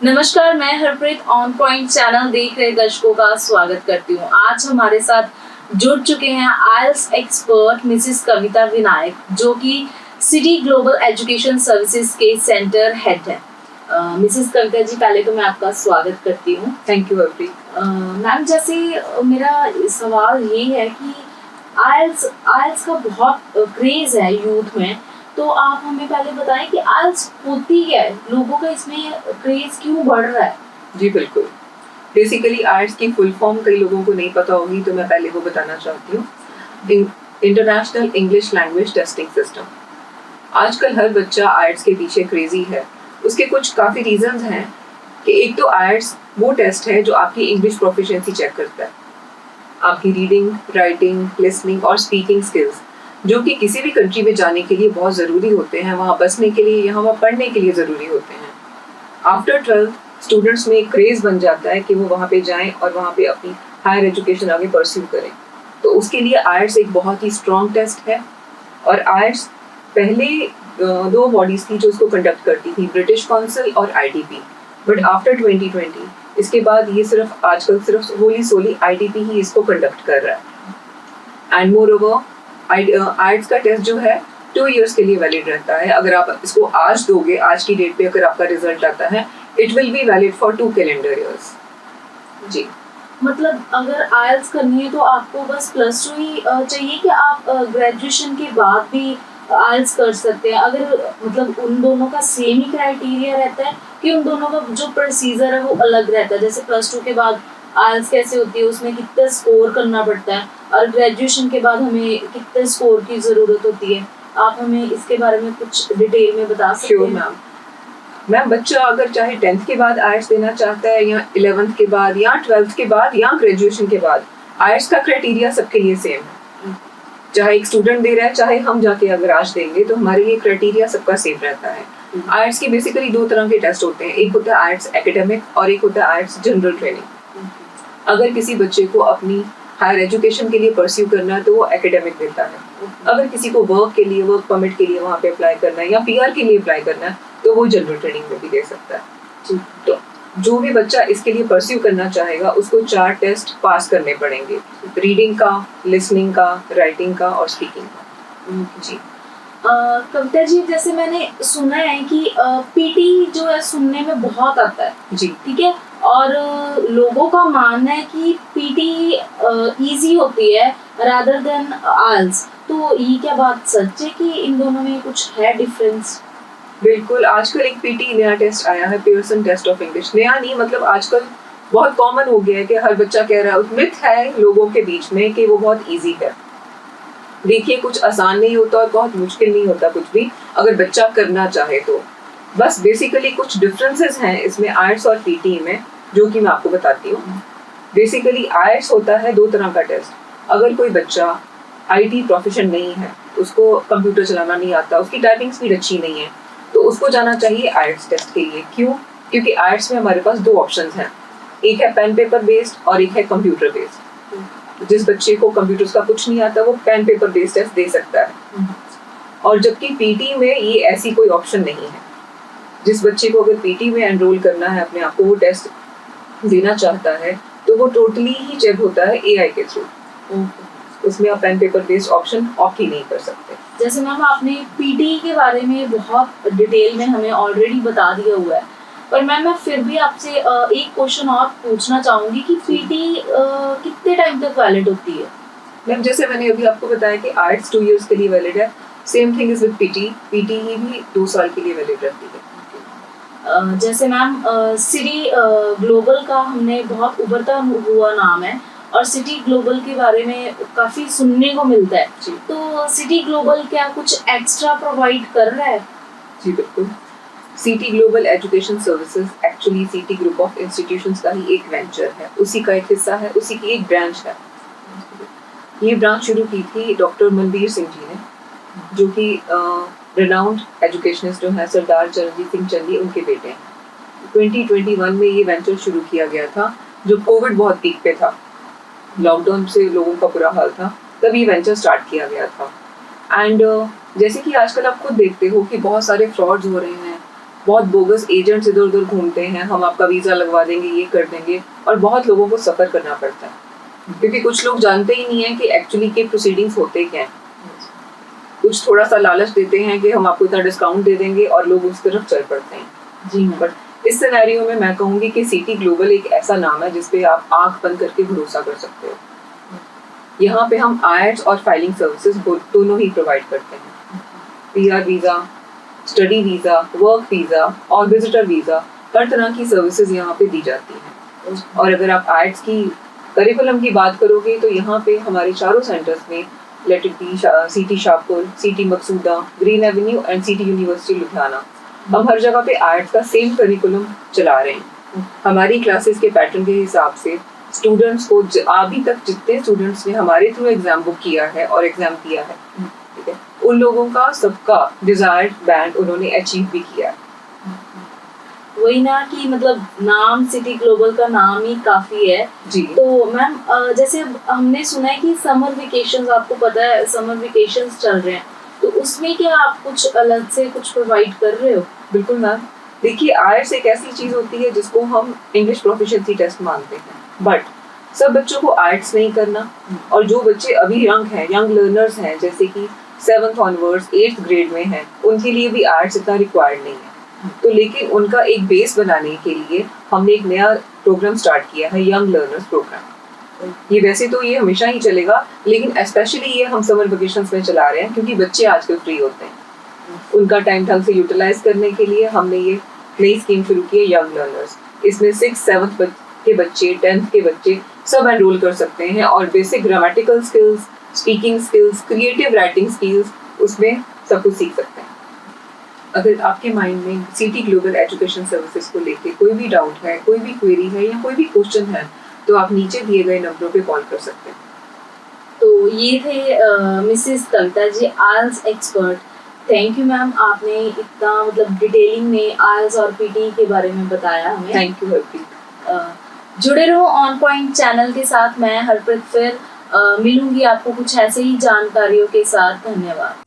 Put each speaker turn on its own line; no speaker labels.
नमस्कार, मैं Harpreet on point channel देख रहे दर्शकों का स्वागत करती हूँ। आज हमारे साथ जुड़ चुके हैं आइल्स एक्सपर्ट मिसेस कविता विनायक, जो कि सिटी ग्लोबल एजुकेशन सर्विसेज के सेंटर हेड है। मिसेस कविता जी, पहले तो मैं आपका स्वागत करती हूँ।
Thank you Harpreet.
मैम, जैसे मेरा सवाल ये है कि आइल्स का बहुत क्रेज है यूथ में, तो आप हमें पहले बताएं कि आइल्स होती क्या है, लोगों का इसमें क्रेज क्यों बढ़ रहा है?
जी बिल्कुल। बेसिकली आइल्स की फुल फॉर्म कई लोगों को नहीं पता होगी, तो मैं पहले वो बताना चाहती हूँ। International English language testing system. आजकल हर बच्चा आइल्स के पीछे क्रेजी है। उसके कुछ काफ़ी रीजंस हैं कि एक तो आइल्स वो टेस्ट है जो आपकी इंग्लिश प्रोफिशिएंसी चेक करता है, आपकी रीडिंग, राइटिंग, लिसनिंग और स्पीकिंग स्किल्स, जो कि किसी भी कंट्री में जाने के लिए बहुत ज़रूरी होते हैं, वहाँ बसने के लिए या वहाँ पढ़ने के लिए ज़रूरी होते हैं। आफ्टर 12 स्टूडेंट्स में एक क्रेज़ बन जाता है कि वो वहाँ पे जाएं और वहाँ पे अपनी हायर एजुकेशन आगे परस्यू करें। तो उसके लिए आइल्स एक बहुत ही स्ट्रॉन्ग टेस्ट है। और आइल्स पहले दो बॉडीज़ थी जो इसको कंडक्ट करती थी, ब्रिटिश काउंसिल और ITP। बट आफ्टर 2020 इसके बाद ये आजकल सिर्फ होली सोली ITP ही इसको कंडक्ट कर रहा है। एंड मोर ओवर आइल्स का टेस्ट जो है 2 years के लिए वैलिड रहता है। अगर आप इसको आज दोगे, आज की डेट पे अगर आपका रिजल्ट आता है, it will be valid for 2 calendar years। जी,
मतलब अगर आइल्स करनी है तो आपको बस +2 ही चाहिए कि आप ग्रेजुएशन के बाद भी आइल्स कर सकते हैं? अगर मतलब उन दोनों का सेम ही क्राइटेरिया रहता है कि उन दोनों का जो प्रोसीजर है वो अलग रहता है? जैसे +2 के बाद आइल्स कैसे होती है, उसमें कितना स्कोर करना पड़ता है, और ग्रेजुएशन के बाद हमें कितने स्कोर की ज़रूरत होती है? आप हमें इसके बारे में कुछ डिटेल में बता सकते हैं?
मैम, बच्चा अगर चाहे 10th के बाद आइल्स देना चाहता है, या 11th के बाद, या 12th के बाद, या ग्रेजुएशन के बाद, आइल्स का क्राइटेरिया सबके लिए सेम है। चाहे एक स्टूडेंट दे रहा है, चाहे हम जाके अगर आज देंगे, तो हमारे लिए क्राइटेरिया सबका सेम रहता है। आइल्स की बेसिकली 2 तरह के टेस्ट होते हैं, एक होता है आइल्स एकेडमिक और एक होता है आइल्स जनरल ट्रेनिंग। अगर किसी बच्चे को अपनी हायर एजुकेशन के लिए परस्यू करना है तो वो एकेडमिक देता है। अगर किसी को वर्क के लिए, वर्क परमिट के लिए वहाँ पे अप्लाई करना है, या PR के लिए अप्लाई करना है, तो वो जनरल ट्रेनिंग में भी दे सकता है। तो जो भी बच्चा इसके लिए परस्यू करना चाहेगा, उसको 4 टेस्ट पास करने पड़ेंगे, रीडिंग का, लिसनिंग का, राइटिंग का और स्पीकिंग का। जी
कविता जी, जैसे मैंने सुना है कि PT जो है सुनने में बहुत आता है।
जी,
ठीक है, और लोगों का मानना है कि PT इजी होती है रादर देन आइल्स, तो ये क्या बात सच है कि इन दोनों में कुछ है डिफरेंस?
बिल्कुल। आजकल एक PT नया टेस्ट आया है, पियर्सन टेस्ट ऑफ इंग्लिश। नया नहीं, मतलब आजकल बहुत कॉमन हो गया है कि हर बच्चा कह रहा है, मिथ है लोगों के बीच में कि वो बहुत इजी है। देखिए, कुछ आसान नहीं होता और बहुत मुश्किल नहीं होता कुछ भी, अगर बच्चा करना चाहे तो। बस बेसिकली कुछ डिफरेंसेस हैं इसमें आइल्स और PT में, जो कि मैं आपको बताती हूँ। बेसिकली आइल्स होता है 2 तरह का टेस्ट। अगर कोई बच्चा IT प्रोफेशन नहीं है, उसको कंप्यूटर चलाना नहीं आता, उसकी टाइपिंग स्पीड अच्छी नहीं है, तो उसको जाना चाहिए आइल्स टेस्ट के लिए। क्यों? क्योंकि आइल्स में हमारे पास 2 ऑप्शंस हैं, एक है पेन पेपर बेस्ड और एक है कंप्यूटर बेस्ड। जिस बच्चे को कंप्यूटर्स का कुछ नहीं आता, वो पेन पेपर बेस्ड टेस्ट दे सकता है। और जबकि PT में ये ऐसी कोई ऑप्शन नहीं है। जिस बच्चे को अगर PT में एनरोल करना है, अपने आप को वो टेस्ट देना चाहता है, तो वो टोटली ही चेक होता है AI के थ्रू। उसमें आप pen paper based option off ही नहीं कर सकते।
जैसे मैम, आपने PT के बारे में बहुत डिटेल में हमें ऑलरेडी बता दिया हुआ है, पर मैम मैं फिर भी आपसे एक क्वेश्चन और पूछना चाहूँगी कि PT कितने टाइम तक वैलिड होती है?
मैम, जैसे मैंने अभी आपको बताया कि आइल्स 2 years के लिए वैलिड है, same thing is with PT। PT ही भी 2 साल के लिए वैलिड रहती है।
जैसे मैम, सिटी ग्लोबल का हमने बहुत उभरता हुआ नाम है, और सिटी ग्लोबल के बारे में काफ़ी सुनने को मिलता है, तो सिटी ग्लोबल क्या कुछ एक्स्ट्रा प्रोवाइड कर रहा है?
जी बिल्कुल। City global education services actually city group of institutions का ही एक वेंचर है, उसी का एक हिस्सा है, उसी की एक ब्रांच है। ये ब्रांच शुरू की थी डॉक्टर मनबीर सिंह जी ने, जो कि रिनाउंड एजुकेशनिस्ट जो है सरदार चरणजीत सिंह चंदी, उनके बेटे हैं। 2021 में ये वेंचर शुरू किया गया था, जब कोविड बहुत पीक पे था, लॉकडाउन से लोगों का बुरा हाल था, तब ये वेंचर स्टार्ट किया गया था। एंड जैसे कि आजकल आप खुद देखते हो कि बहुत सारे फ्रॉड्स हो रहे हैं, बहुत बोगस एजेंट्स इधर उधर घूमते हैं, हम आपका वीज़ा लगवा देंगे, ये कर देंगे, और बहुत लोगों को सफ़र करना पड़ता है क्योंकि कुछ लोग जानते ही नहीं है कि एक्चुअली के प्रोसीडिंग्स होते क्या हैं। कुछ थोड़ा सा लालच देते हैं कि हम आपको इतना डिस्काउंट दे देंगे और लोग उस तरफ चल पड़ते हैं।
जी मैम।
बट इस सिनेरियो में मैं कहूँगी कि सिटी ग्लोबल एक ऐसा नाम है जिसपे आप आंख बंद करके भरोसा कर सकते हो। यहाँ पे हम IELTS और फाइलिंग सर्विसेज दोनों ही प्रोवाइड करते हैं। PR visa, study visa, work visa और विजिटर वीज़ा, हर तरह की सर्विसेज यहाँ पे दी जाती हैं। और अगर आप IELTS की करिकुलम की बात करोगे तो यहाँ पे हमारे चारों सेंटर्स में let it be city Shahpur, city Maqsuda, green avenue and city university Ludhiana, हम हर जगह पे IELTS का सेम करिकुलम चला रहे हैं। हमारी क्लासेस के पैटर्न के हिसाब से स्टूडेंट्स को अभी तक जितने स्टूडेंट्स ने हमारे थ्रू एग्जाम बुक किया है और एग्जाम दिया है, ठीक है, उन लोगों का सबका डिजायर्ड बैंड उन्होंने अचीव भी किया है।
वही ना कि मतलब नाम सिटी ग्लोबल का नाम ही काफी है
जी।
तो मैम जैसे हमने सुना है कि समर वेकेशंस, आपको पता है समर वेकेशंस चल रहे हैं, तो उसमें क्या आप कुछ अलग से कुछ प्रोवाइड कर रहे हो?
बिल्कुल मैम, देखिए IELTS एक ऐसी चीज़ होती है जिसको हम इंग्लिश प्रोफिशिएंसी टेस्ट मानते हैं, बट सब बच्चों को IELTS नहीं करना, और जो बच्चे अभी यंग लर्नर्स हैं जैसे कि 7th ऑनवर्ड्स 8th ग्रेड में हैं, उनके लिए भी IELTS इतना रिक्वायर्ड नहीं है। तो लेकिन उनका एक बेस बनाने के लिए हमने एक नया प्रोग्राम स्टार्ट किया है, यंग लर्नर्स प्रोग्राम। ये वैसे तो ये हमेशा ही चलेगा, लेकिन स्पेशली ये हम समर वेकेशंस में चला रहे हैं क्योंकि बच्चे आजकल फ्री होते हैं। उनका टाइम ढंग से यूटिलाइज करने के लिए हमने ये नई स्कीम शुरू की है, यंग लर्नर्स। इसमें 6th 7th के बच्चे, 10th के बच्चे सब एनरोल कर सकते हैं और basic grammatical skills, speaking skills, creative writing skills, उसमें सब कुछ सीख सकते हैं। अगर आपके माइंड में सिटी ग्लोबल एजुकेशन सर्विसेज को लेके कोई भी डाउट है, कोई भी क्वेरी है या कोई भी क्वेश्चन है, तो आप नीचे दिए गए नंबरों पे कॉल कर सकते हैं।
तो ये थे Mrs Kavita ji, IELTS expert. Thank you ma'am, आपने इतना मतलब डिटेलिंग में IELTS और PT के बारे में बताया हमें।
Thank you Harpreet.
जुड़े रहो ऑन पॉइंट चैनल के साथ। मैं हरप्रीत फिर मिलूंगी आपको कुछ ऐसे ही जानकारियों के साथ। धन्यवाद।